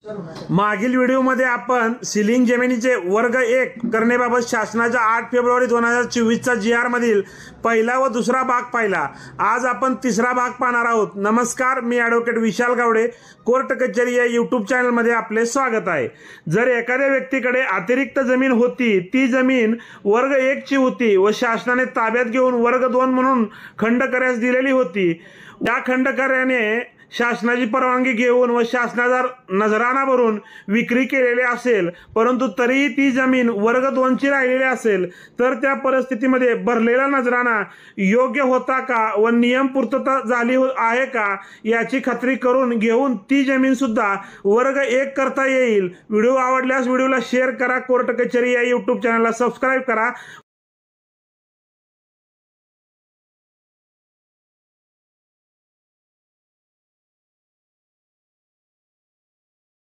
मागील व्हिडिओमध्ये आपण सिलिंग जमिनीचे वर्ग 1 करण्याबाबत शासनाच्या 8 फेब्रुवारी 2024चा GR मधील पहिला व दुसरा भाग पाहिला। आज आपण तिसरा भाग पाहणार आहोत। नमस्कार, मी ॲडव्होकेट विशाल गावडे, कोर्ट कचेरी या यूट्यूब चॅनलमध्ये आपले स्वागत आहे। जर एखाद्या व्यक्तीकडे अतिरिक्त जमीन होती, ती जमीन वर्ग 1 ची होती व शासनाने ताब्यात घेऊन वर्ग 2 म्हणून खंडकऱ्यास दिलेली होती, या खंडकऱ्याने शासनाची परवानगी घेऊन व शासनाचा नजराना भरून विक्री केलेली असेल, परंतु तरीही ती जमीन वर्ग 2 ची राहिलेली असेल, तर त्या परिस्थितीमध्ये भरलेला नजराना योग्य होता का व नियम पूर्तता झाली आहे का याची खात्री करून घेऊन ती जमीन सुद्धा वर्ग 1 करता येईल। व्हिडिओ आवडल्यास व्हिडिओला शेअर करा, कोर्ट कचेरी या यूट्यूब चॅनलला सबस्क्राईब करा